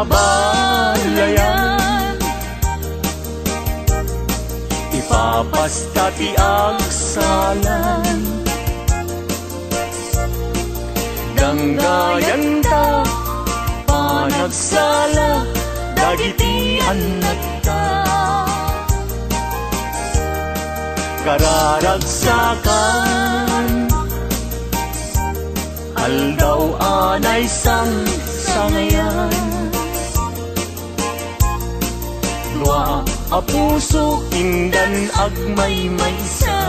abalayan. Ipapasta ti agsalan, danggayan ta panagsala dagiti anak ta. Kararagsakan aldaw anay sangayan, dua a puso indan agmaymaysa.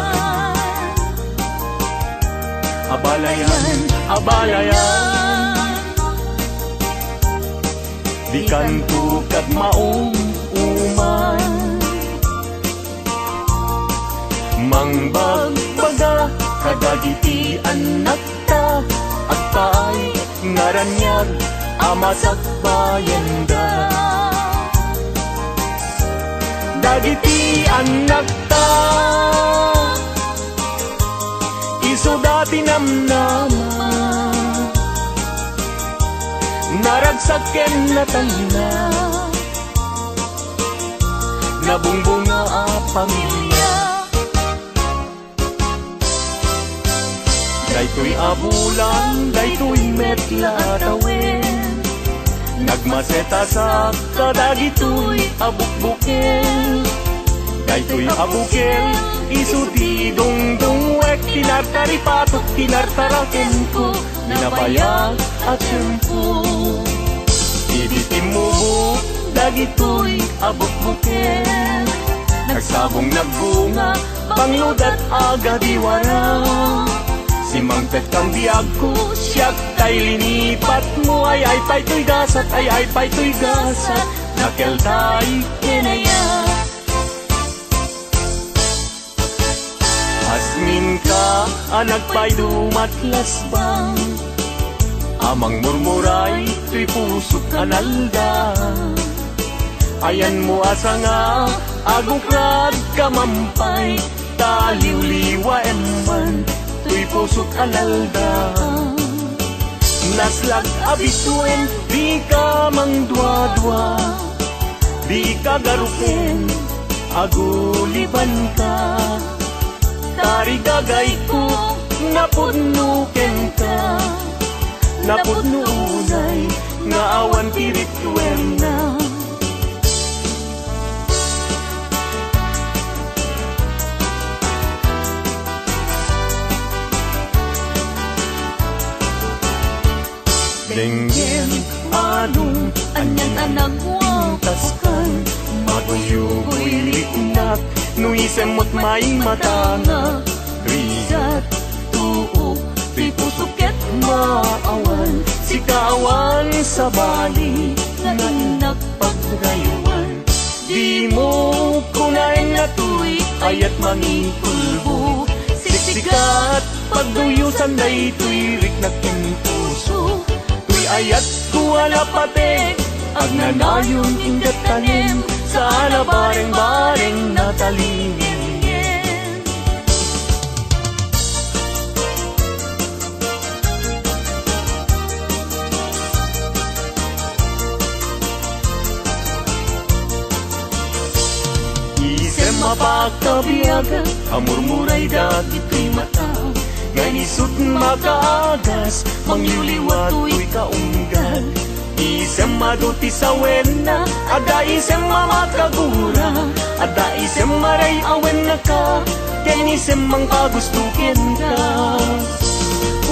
Abalayan, abalayan, di kanto kad maong uman, mangbagbaga kadagiti anak ta, at paay ngaranyag amasak bayenda. Dagiti anak ta iso dati namnama, naragsaken na tangina, nabungbunga a pamilya. Daytoy abulan, daytoy metla tawin, nagmaseta sa kadagitoy abukbukel. Daytoy abukel, isuti dungdungwek, tinartari patok, tinartaraken ko, ninabayag at tiyempo. Ibitimubo, dagitoy abukbukel, nagsabong nagbunga, pangludat aga diwara. Si Mangpet kang biyag ko, siyak tay linipat mo, ay pa'y gasat, ay pa'y gasat, nakel tay kinaya. Asmin ka, anak pa'y dumatlas bang, amang murmuray, tuy pusok analda. Ayan mo asa nga, agukrad kamampay, taliw-liwa eman, tuy pusok alalda. Naslag abituen, di ka mangdwa-dwa, di ka garuken, aguliban ka. Tari gagay ko, napudnuken ka, napudnunay, nga awan pirituem na. Denggen anong anyan anak wataskan, maguyugoy riknak, nuisemot may matanga. Rigat tuog, tuy pusuket maawan, si kaawan sa bali, nga nagpagrayuan. Di mo kunain na tuy, ayat mangikulbo, siksikat pagduyusan day tuy riknak in puso. Ayat kuwala patek, agnanayon ingat tanim, sana bareng-bareng natalingin. Isem mapagkabiyagan, amurmuray dagito'y mataw, ganisut makaagas, mangyuliwa tuy kaunggal. Isem maduti sa wena, ada isem mamakagura, ada isem maray awen na ka, ken isem mang pagustukin ka.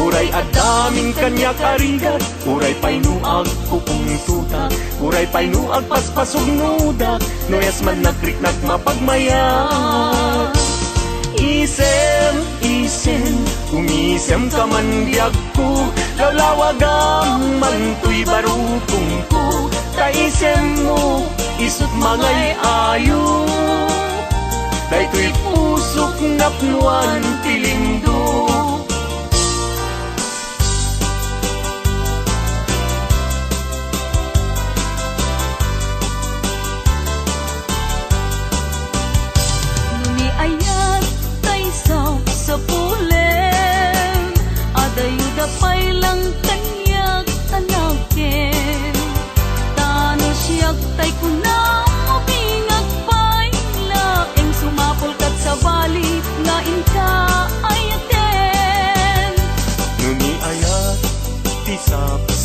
Uray adaming kanya karigat, uray painuag pupung tutak, uray painuag paspasog nudak, noyas man nagriknak mapagmaya. Isem, isem, umisem ka man biyag ko, lalawagam man tuy barutong ko. Kaisem mo, isut mangay ayo, daytoy pusok napnuan tilindo. Sa pulen, adayuda pa'y lang kanyak tanakin,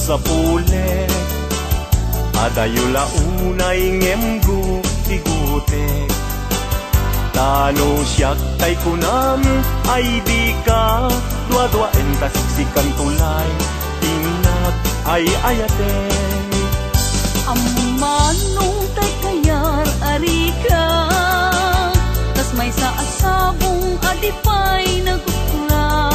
sa pulet, adayo launay ngemgu tigutek. Tano siyak tay kunam ay di ka dua-duaen tasiksikan tulay tinag ay ayaten. Among manong tay kayar ari ka, tas may sa asabong adipay nagukra.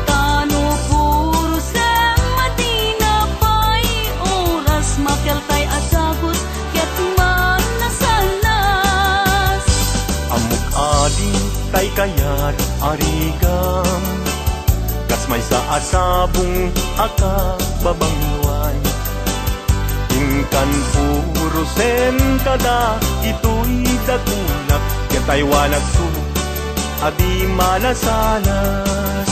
Tano puro sa Madina pay oras makel tay asagos ket man nasanas. Amok adi tay kayar arigam, kas may sa asabong aka babangwan. Ingkan puro sen kada ito'y dagunak, katay wanag su adi malasanas.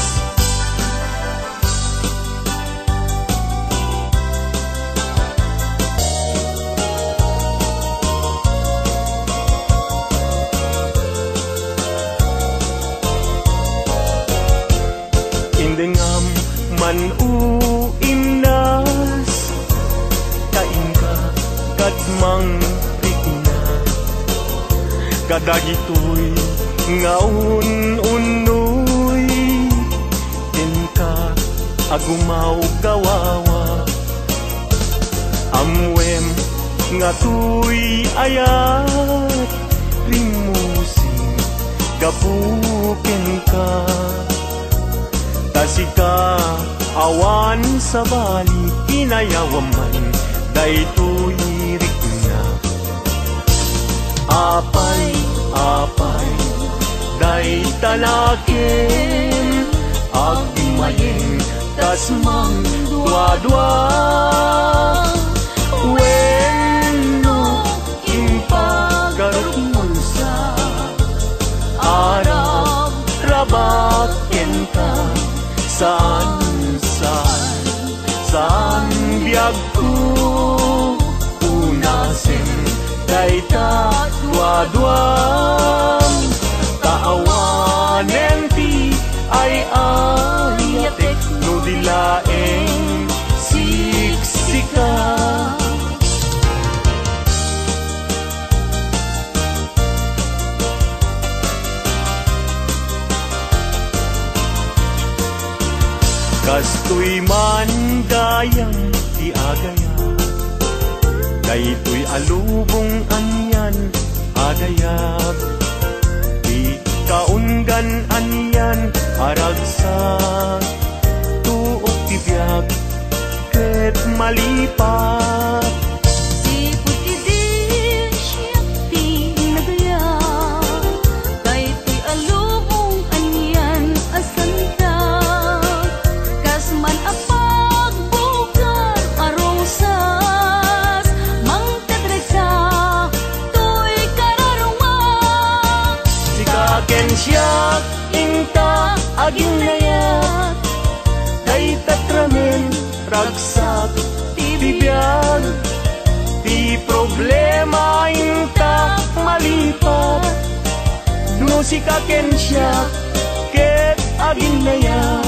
Indengam man uimnas, kain ka kadmang rikna, kadagitoy ngaun-unoy, ka agumaw gawawa. Amwem nga tuy ayat rimusing gapuken ka. Tasika awan sa bali inayawaman daytoy rikna. Apay day tanaken agmayeng tas mang dua-dua. Wenno impagarup sa Arab rabaken ka. Saan biag ko unasin dayta dua-duang taawanen ti ay ayatek no dilaeng siksika. Kastoy man gayang tiagaya, daytoy alubong anyan adayag. Di kaunggan anyan aragsak, tuok tibiyag ket malipat. Si puti di siya ti nagayag, daytoy alubong anyan asanta. Man apag bugar arosas, mangtadreg sa tuy kararuma. Sikaken siya ingta aging nayat, day tatramen ragsak tibiyag. Di problema ingta malipat, no sikaken siya ket aging nayat.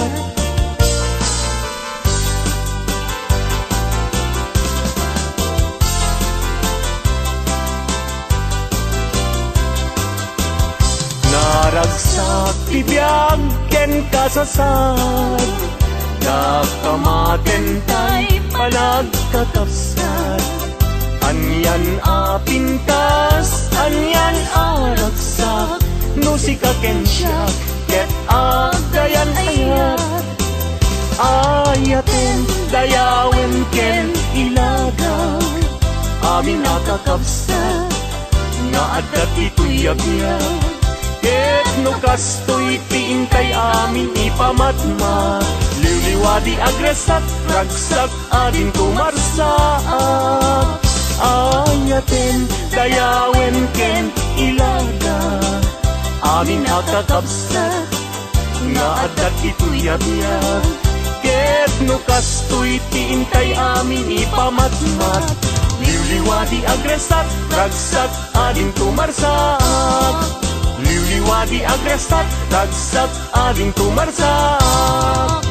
Naragsak tibiyag ken kasasad, nakamaten tay panagkakapsat. Anyan apintas, anyan aragsak, no sikaken siya ket agayan ayat. Ayaten dayawen ken ilaga, amin nakakapsat nga adat ito'y yagyan. Ket no kastoy tiintay amin ipamatma, liwliwadi agresat ragsak adin kumarsaak. Ayaten dayawen ken ilaga, amin nakakapsat nga adat ito'y yabiyag. Ket no kastoy tiintay amin ipamatmat, liwliwadi agresat ragsak adin kumarsaak. Liwliwadi agresat ragsak ading tumarsak.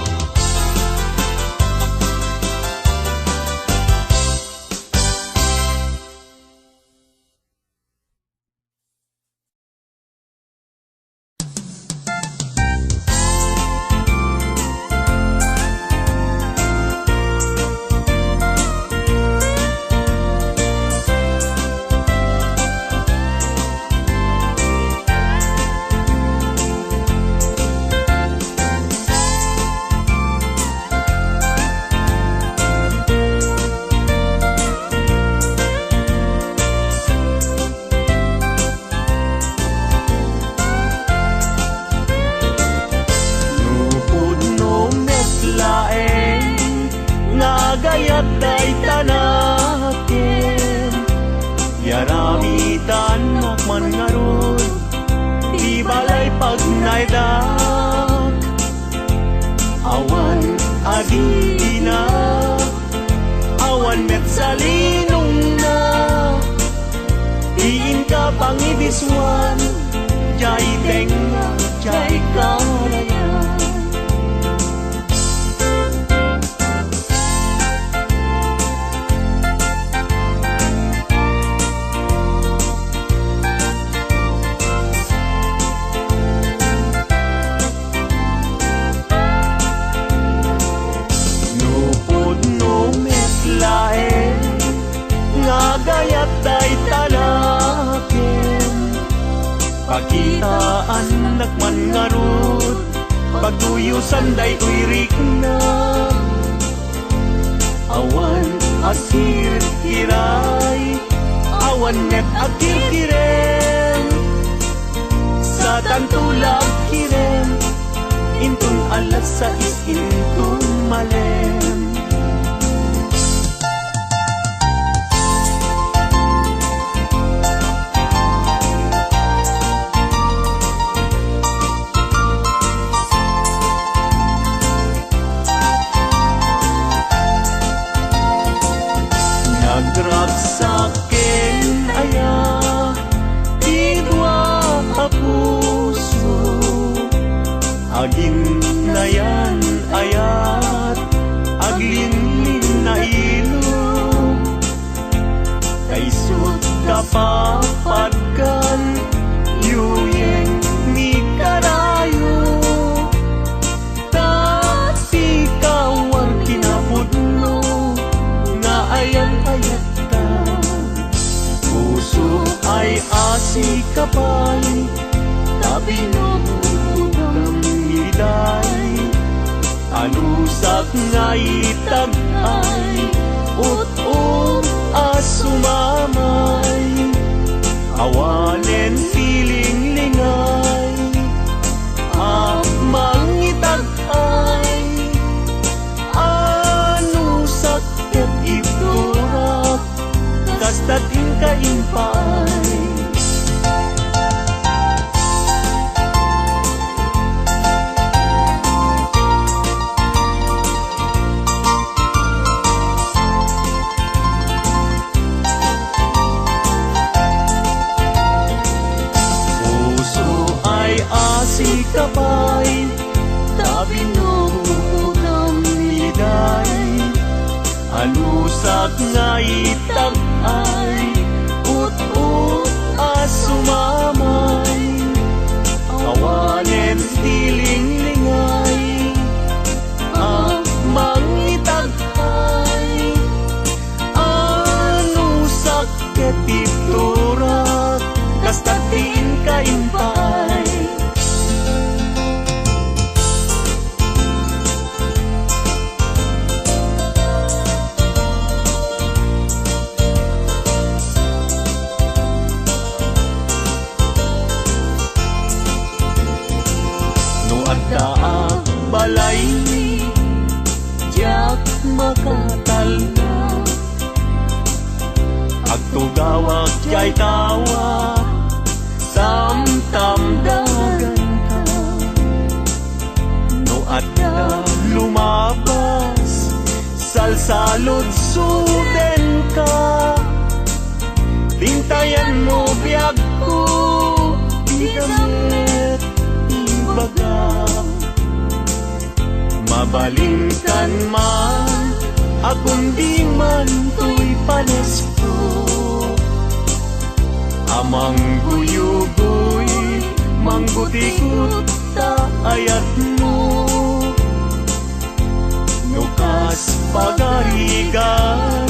pangibiswan, jay tenga, jay kalayan. Gayat day talaken pakitaan nakman ngarut pagtuyusan day uirik na awan asir kiray awan net akir kiren sa tantulag kiren intun alas sa intun malem. Nagraksaken aya didwa a puso agin nayan ayat aglinlin na ilo kaisut kapapadkan yuyeng ni karayo tati kawar kinapudno nga ayan ayat ka puso ay asi kapay tabinong iday alusak nga itag ay ut-ut asumamay awanen piling lingay mangitag ay anusak ket iturak kastatin kaimpay. Si kapay tabinong iday alusak nga itag ay ut-ut asumamay awanen tiling lingay mangitag ay anusak ket iturak kastatin kaimpay. Daag balay jak makatalna agtugawak jay tawa samtam dagan ka no adda lumabas salsalod suden ka tintayan mo biyag ko igamit ibaga mabalingkan man akong di man to'y panes ko amang guyugoy manggutikot ta ayat mo nukas pagarigan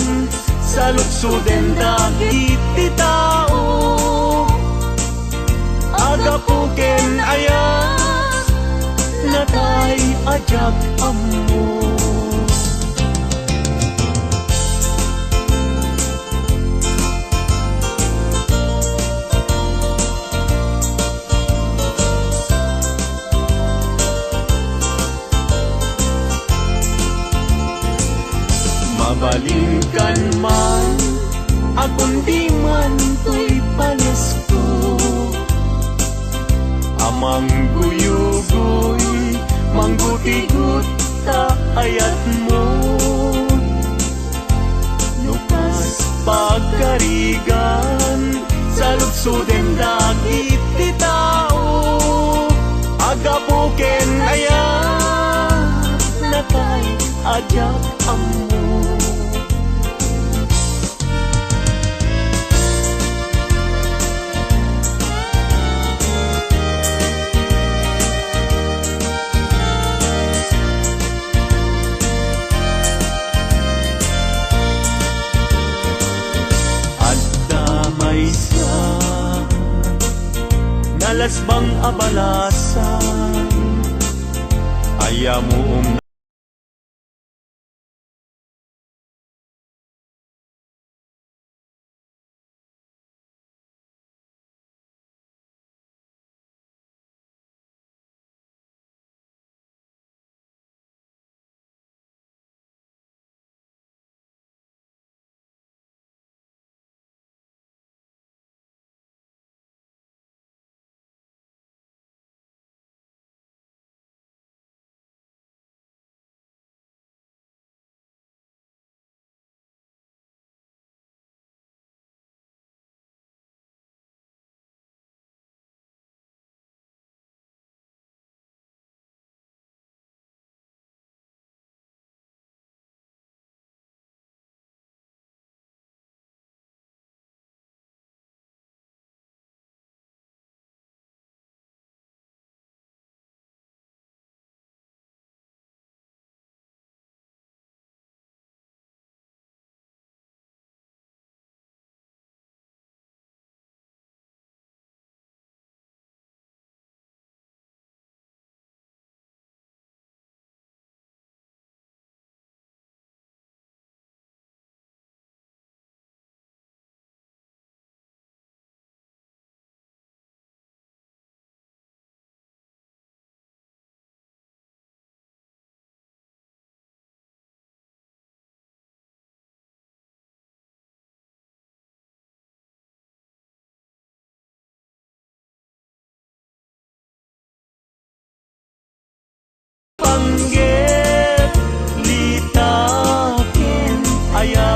sa luksuden dagit ti tao agapuken ayat natay ajak ammo. Mabalingkan man akong di man to'y panes ko amang guyugoy manggutigot ta ayat mo nukas pagkarigan sa suden dagit ti tao agapuken aya nakay ajak ammo. Nalasbang abalasan ayamu panggep litaken aya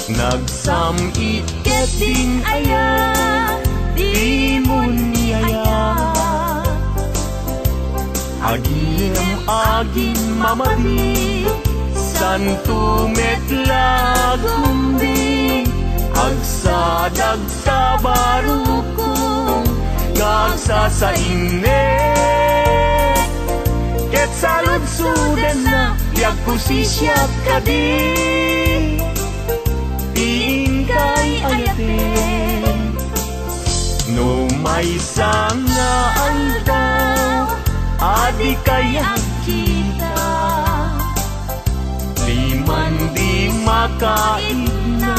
nagsamit Keting aya, di mo niyaya. agin mamadi santu metla gumbing agsadag sa barukong ngagsa sa innet ket salud suden na yag kusisya kadi tingkay ayaten no may sanga aldaw adi kaya Kita liman di makain na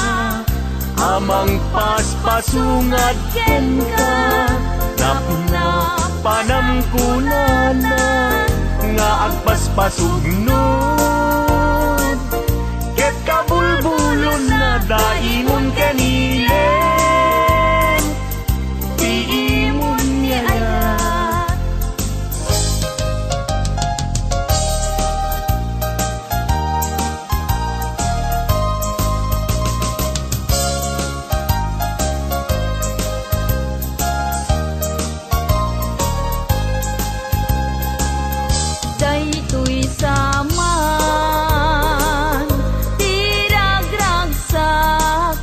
amang paspasungad ken ka napna panamkunanan nga agpaspasugnod ket kabulbulon na daimon kanilen tiimon niya daytoy saman tiragragsak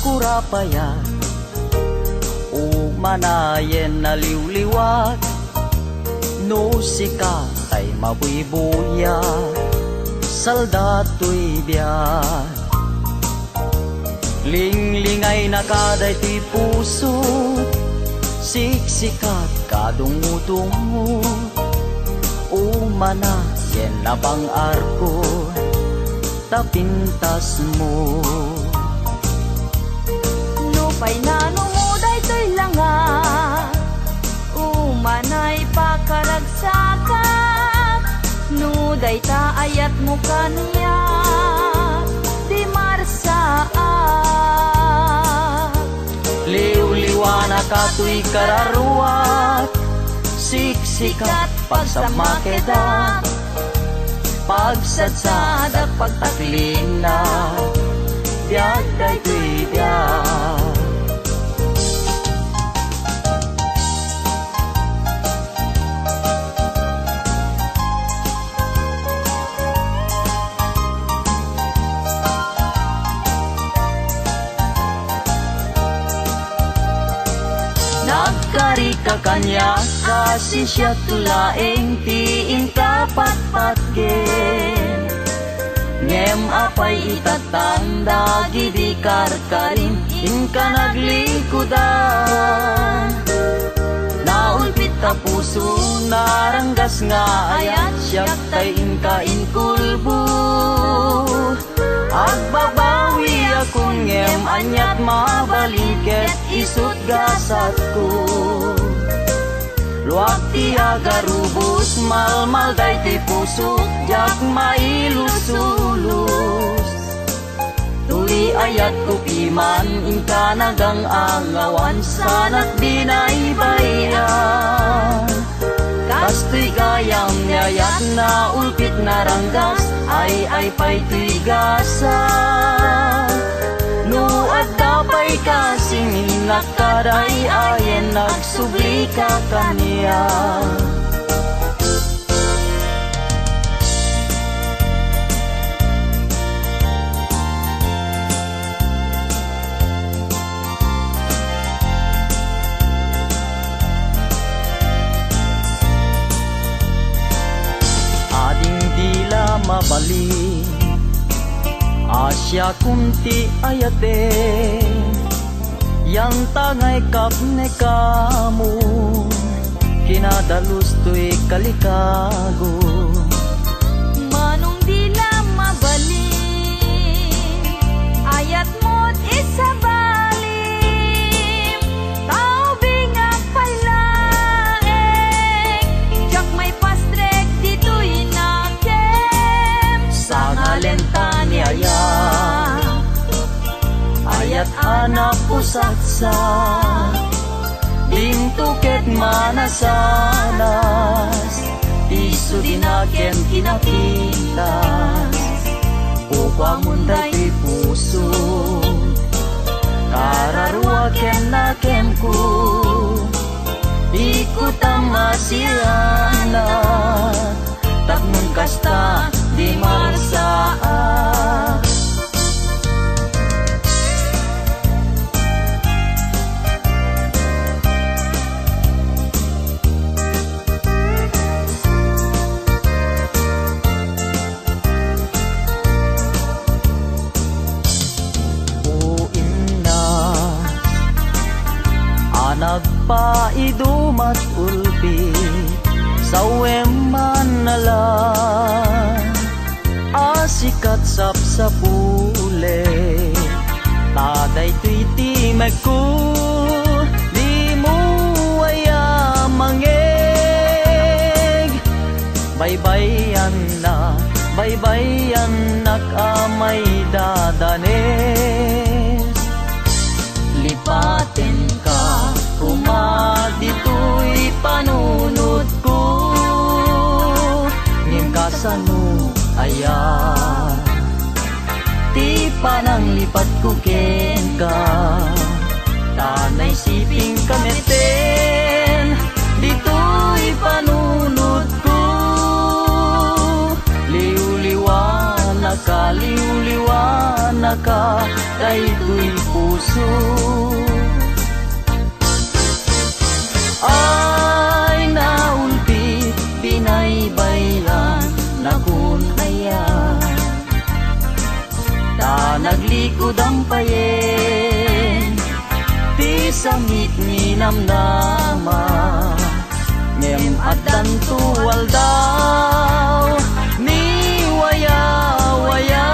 kurapaya o manayen na liwliwat no sika tay mabuibuya saldato'y biyat linglingay na kaday ti puso siksikat kadungo-dungo umana yen na bang arko tapintas mo Nupay na numuday to'y langa Umanay pakaragsakat Nuday ta ayat mo kaniya Di marsaat liw-liwana ka to'y kararuat siksikat pagsamakeda pagsadsada pagtaklina biag day to'y biag nagkari ka kanya kasi siya tulaeng tiin kapatpat gen ngem apay itatanda gidi karkarin in ka naglikudan naulpit ta puso naranggas nga ayat siyak tay inka inkulbo agbabawi akong ngem anyat mabaliket isut gasat ko luwag ti agarubos malmal day ti puso jak mailusulus tuli ayat ko piman inka nagang angawan sanat binaybayan kastoy gayam nyayat na ulpit na ranggas ay pa'y tigasa no at dapay kasing inakaday ayen nagsubli ka kaniya ading dila mabali Asya kunti ayate yang tangay kapne kamu kinadalus to'y kalikago Manong dila mabalim Ayat mo't isabalim Tao bingak palaeng Jak may pastrek dito'y nakem sa ngalenta ni ayat anak pusatsa dintuket manasanas tiso dinaken kinapintas upang munday ti puso kararuaken nakem ko ikut ang masiyana takmun kasta di marsaat nagpaidumat ulpi sawem manalan asikat sapsapule taday tuiti magku di mo aya mangeg baybayan nakamay dadanes lipaten ka dito'y panunod ko ngim kasano ayan ti panang lipat ko ken ka tanay siping kameten dito'y panunod ko liw-liwana ka dayto'y puso puso. Ay naulpit binaybayan na kunaya, ta naglikod ang payen ti sangit ni namnama, ngem addan tuwal daw ni waya-waya,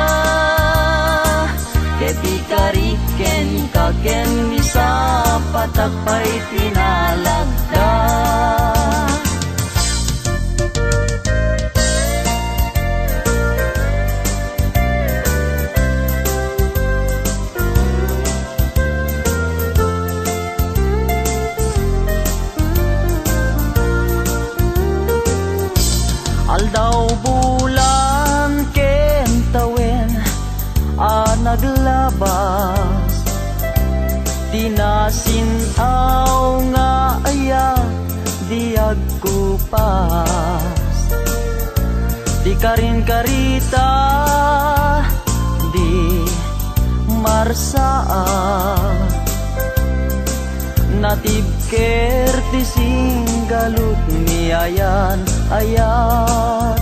keti kariken kaken misa patakpay tinalagda. Aldaw bulan ken tawen naglabas, tinasinaw nga aya diag kupas, di karin karita di marsaa, natib kerti singgalut niayan ayat.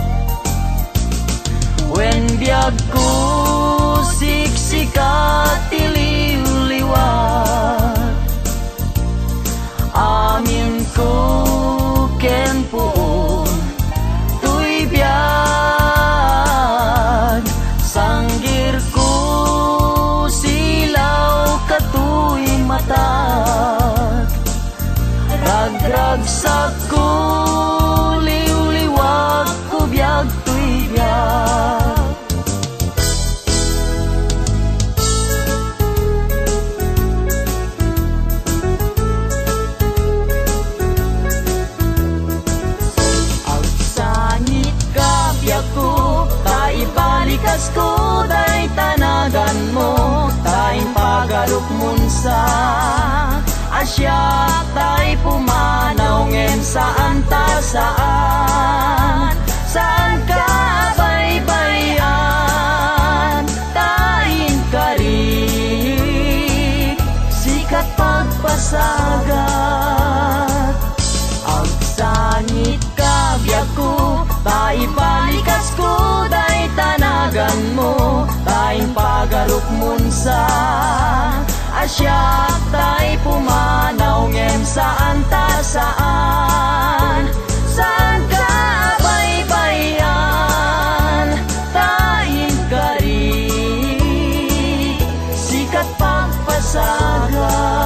Wen biag ko siksikat tiliw-liwat, amin ko ken puon tuy biag, sanggir ko silaw katuy matag, ragragsak ko liw-liwag ko biag tuy biag. Ibalikas ko day tanagan mo, tayong pagarup munsa asya tay pumanaw ngem saan ta saan, saan ka baybayan tayin karig sikat pagpasagat. Ang sangit ka biag ko, taibalikas ko day tanagan mo, tayong pagarup munsa asyak tay pumanaw ngem saan ta saan, saan ka baybayan tayin karig sikat pagpasagat.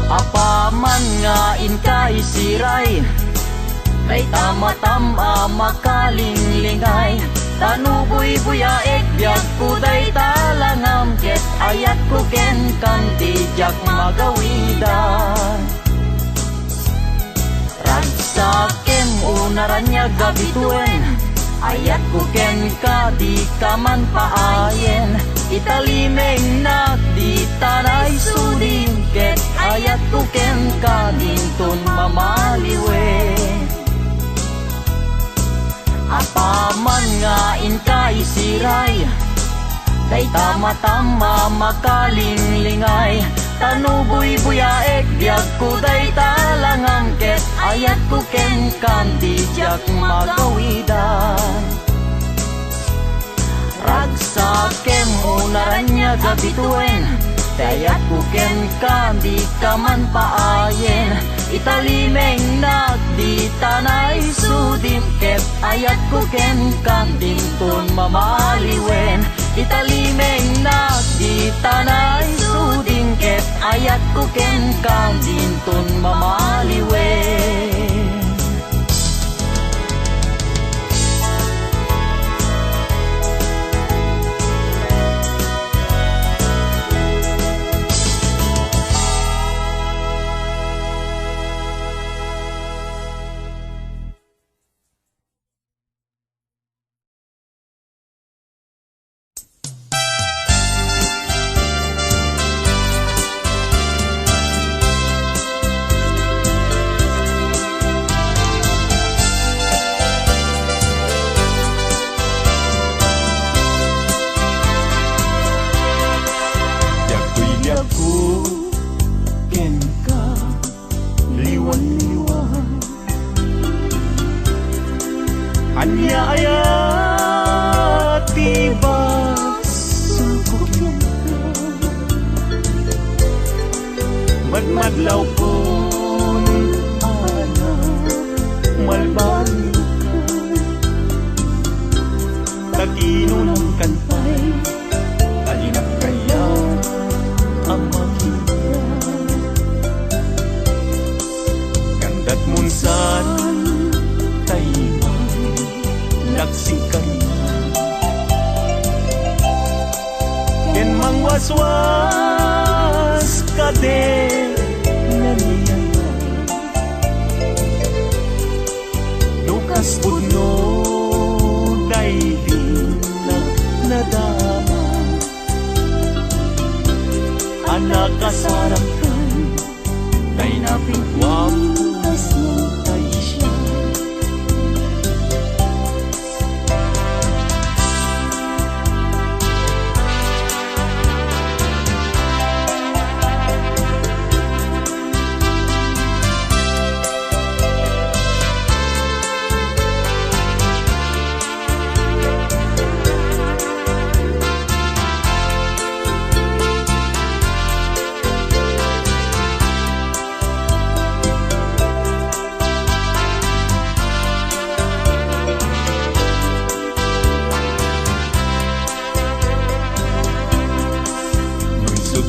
Apaman nga inkay siray, kay tama-tama makalinglingay, tanuboy buyaek biag kuday talangam, ket ayat ko ken kanti jak magawidan. Ragsakem unaranya gabituen, ayat ko ken ka di kaman paayen, italimeng nak di tanay sudin, ket ayat ko ken ka dinton mamaliwe. Apaman nga inkay siray, kay tama-tama makalinglingay, tanuboy buyaek biag kuday talangam, ket ayat ko ken kanti jak magawidan. Ragsakem unaranya gabituen, ayat ko ken kandi kaman paayen, italimeng nak di tanay sudim, ket ayat ko ken kanding ton mamaliwen, italimeng nak di tanay sudim, ket ayat ko ken kanding ton mamaliwen. Madmadlaw kun ana malbalik Tagino ng kantay Kalinap kaya ang makita Ganda't munsan Taimay Laksing kanya Ken mang waswas Kade naniyay Dukas puno nadama Anak kasarakan Kay napingwam Tay siya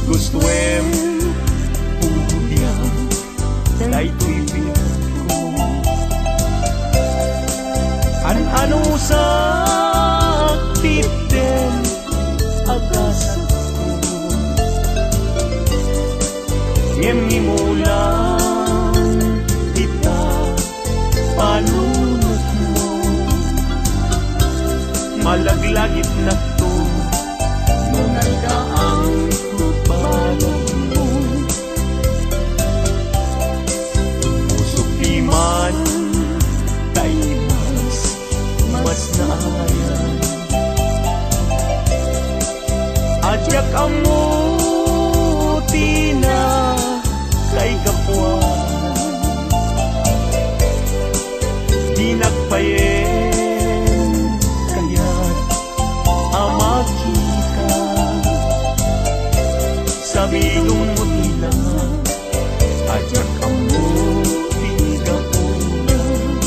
Gustuem Pudiang Daytoy ko An-ano sa titen Agas ko Ngem-ngimulang Kita Panunot mo Malaglagit na to Nung nagdaang Pusok di man Tay mas naayan Adyak ang muti na Kay kapuan Di nagpayen Kaya't amakita Sabidong mo nila Adyak ang muti kapuan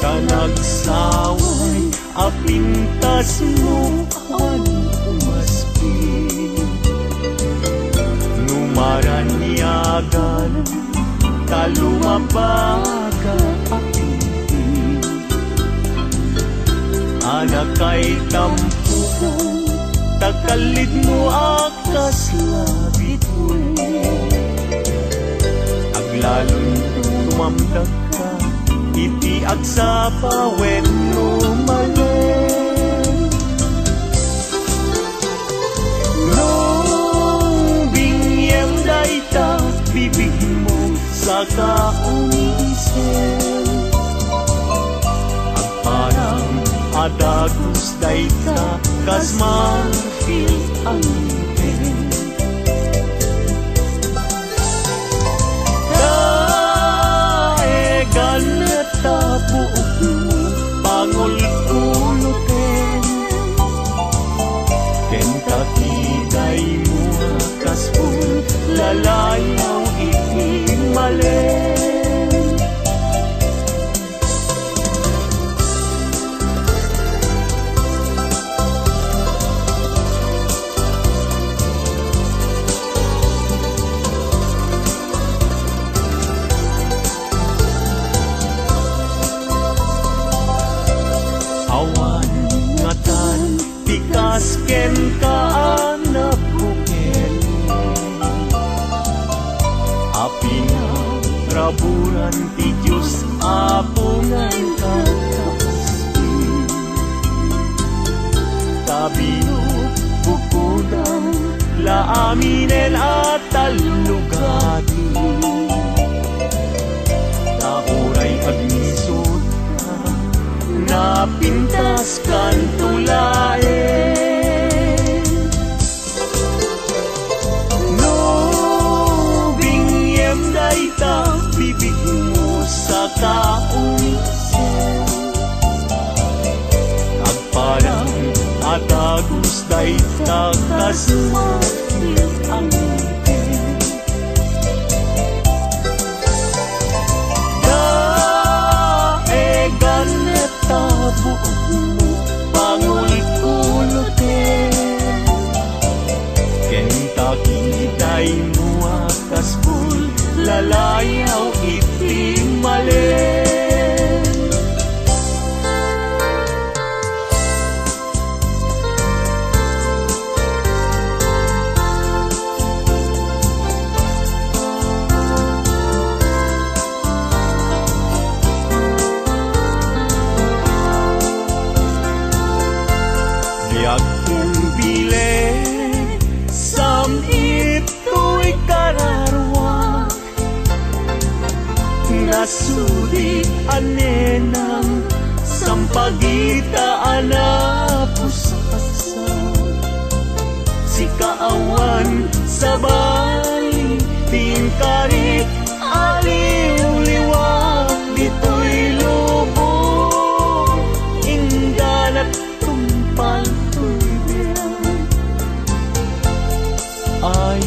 Sa nagsaway Apintas mo ang umaspin Numaraniagan Kalumabaga apintin Anak kay tampukan Takalid mo akas labit Aglalon tumamdag ka Iti agsa when lumalen Nung bingyem dayta Bibig mo sa kaunisen Ang parang adagos dayta Kas marfil ang ngipin Daegan na tabuok mo Pangul-ulutin Kentakiday mo kaspul Lalayaw itimalen Awan ngatan tikas ken kaanak bukel Api na raburan ti Diyos apungan kakastin Tabinok bukudang laaminen at talugati Nauray agnisod ka napintas kan tulaen No bingyem dayta bibig mo sa kaunisen nasudi anenang sampagita anapusasa si kaawan sabay tingkarit aliw-liwag dito'y lubong inggan at tumpal tuibiyang ay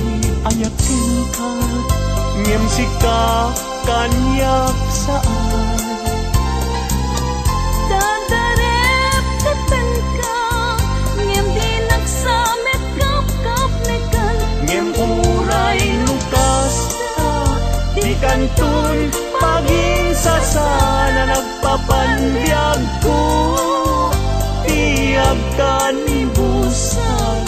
ayakin ka ngem sika kanyak saan Dadarep tepen ka ngem di nagsamet kap nekan ngem uray lukas ta di kantun paging sasana nagpapanbiag ko tiyag kanibusan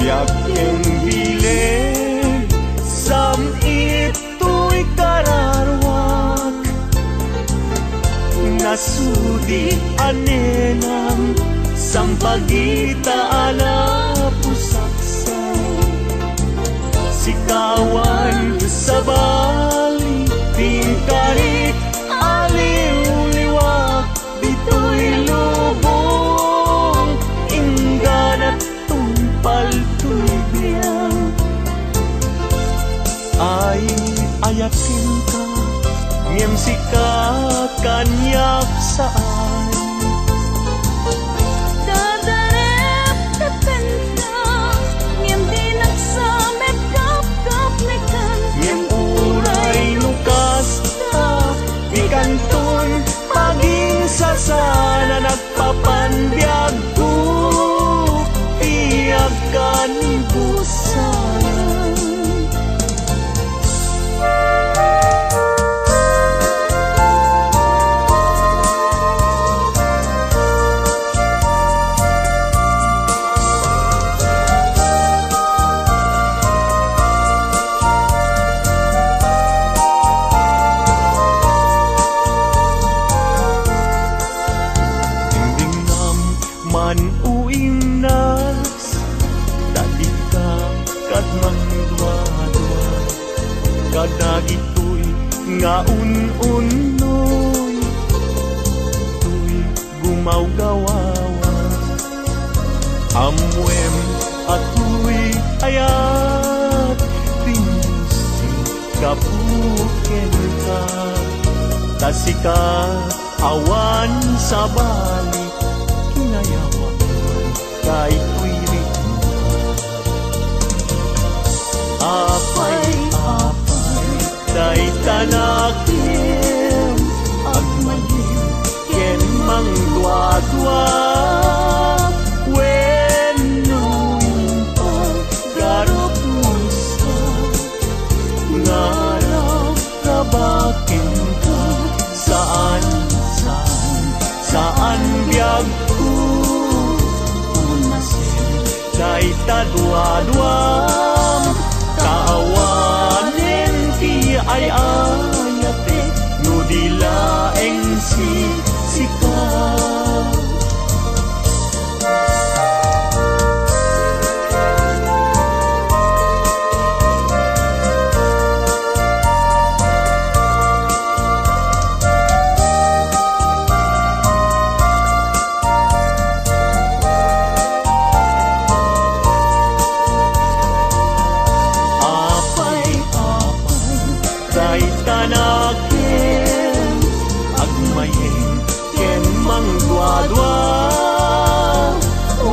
Biageng bileg sam ito'y kararwak nasudi anenang sampagita alapusaksan sikawan sabali tingkarit aliw-liwag dito'y lubong inggan at tumpal tuibiyang ay ayakin ka ngem sika kanyak saan Dadarep tepen ka ngem di nagsamet kap nekan ngem uray lukas ta di kantun paging sasana nagpapanbiag ko tiyag kanibusan man uing nas tadi ka kadman dua-dua kadagitoy nga un-unoy tuy gumaw-gawawa amwem atoy ayat pinusi kapuken ka tasika awan sa balik kinayawan kay tuwirin apay day tanakim agmalim ken mang dua-dua wenuing paggarot musa ngaraw kabakin ka saan biag ko unasin kay tadua-duam kaawanin ti ay ayate no dilaeng sika day tanakin agmayin ken mang dua-dua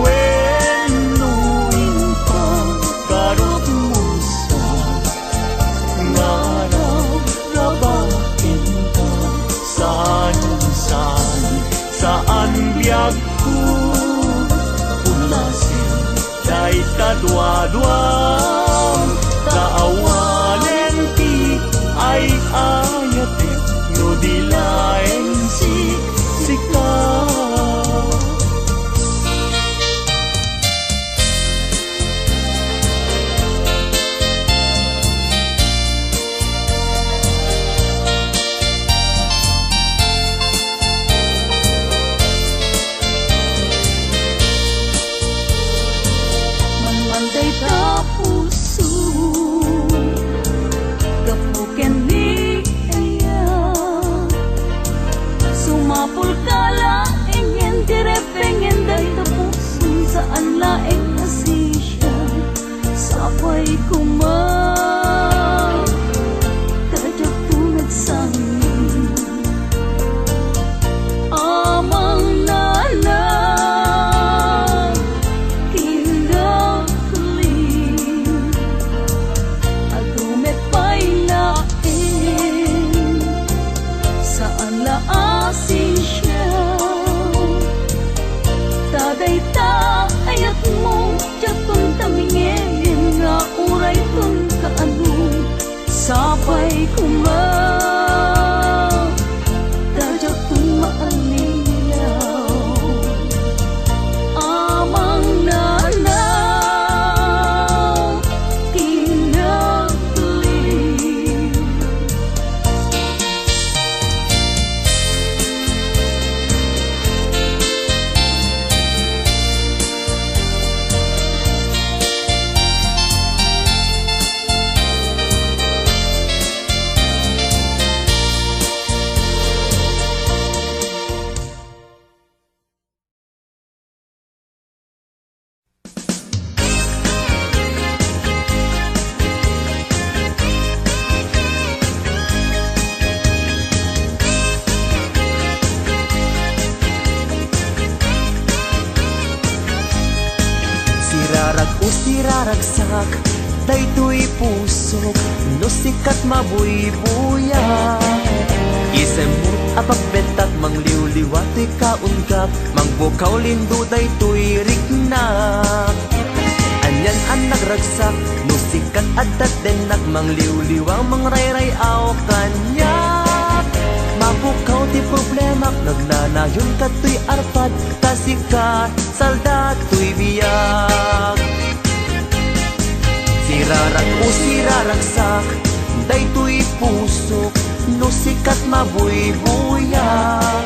wenuing paggarot musa ngaraw rabakin ka saan biag ko ulasin day tadua-dua kaawanen ti ay ayate no dilaeng sika laing asisya sapay kumang tadyak tunag sangin amang nanang kinakling agumet pa'y laing saan laasin siya taday ta ayat mo jatun tamingin nga uray tun kaanong sabay kumang tadyak tun maaliyaw amang nanaw kinakling Sirarag o siraragsak daytoy pusok no sikat mabuybuya isemut apagbentak mangliwliwa to'y kaungkap mangbukaw lindo daytoy riknak anyan ang nagragsak no sikat adat denak mangliwliwang mangrayray aw kanyak mabukaw ti problemak nagnanayon ka to'y arpad tasikat salda to'y biyak sirarag o siraragsak daytoy pusok no sikat mabuybuyak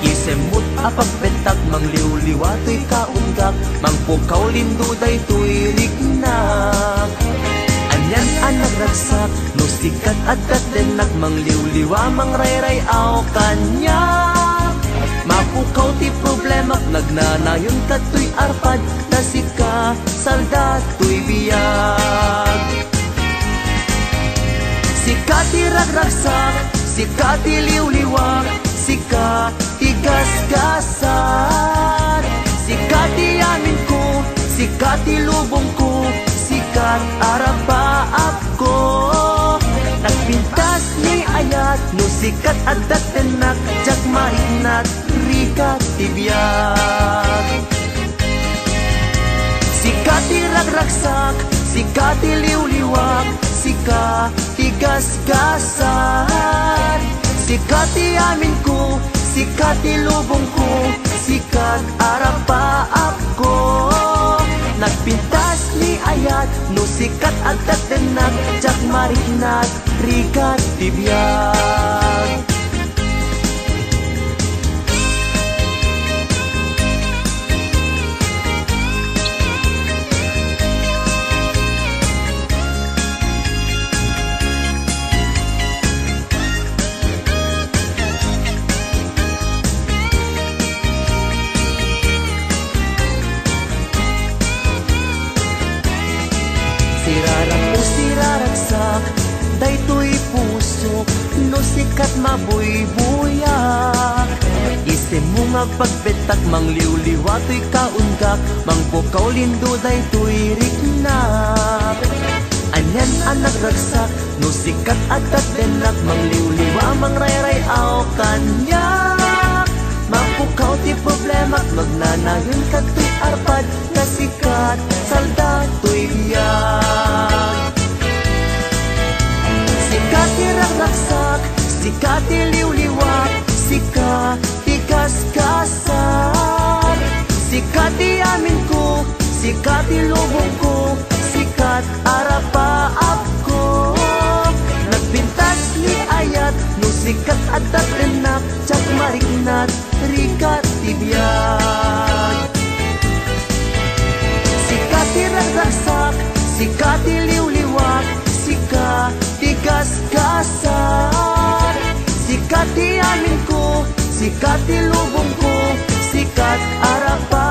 isemut apagbentak mangliwliwa to'y kaunggak mangpukaw lindo daytoy rignak anyan ang nagragsak no sikat adat denak mangliwliwa mangrayray aw kanyak mapukaw ti problemak nagnanayon ka to'y arpad tasika salda to'y biyag sika ti ragragsak sika ti liwliwak sika ti gasgasan sika ti amin ko sika ti lubong ko sikat arapaap ko nagpintas ni ayat no sikat adat tenak jak mahinat rikat tibiyag sikat ti ragragsak sikat ti liwliwak sikat ti gasgasan sikat ti amin ko sikat ti lubong ko sikat arapaap ko nagpintas ni ayat no sikat adat tenak jak mahinat rikat tibiyag sirarag o siraragsak daytoy pusok no sikat mabuybuyak isemung agpagbetak mangliwliwa to'y kaunggak mangpukaw lindo daytoy riknak anyan ang nagragsak no sikat adat denak mangliwliwa mangrayray aw kanyak mapukaw ti problemak magnanayon ka to'y arpad kasikat salda to'y biyag sikat ti ragragsak sikat ti liwliwak sikat ti gasgasan sikat ti amin ko sikat ti lubong ko sikat arapaap ko nagpintas ni ayat no sikat adat tenak jak marignat rikat tibiyag sikat ti ragragsak sikat ti liwliwak sikat ti gasgasan sikat ti amin ko sikat ti lubong ko sikat arapa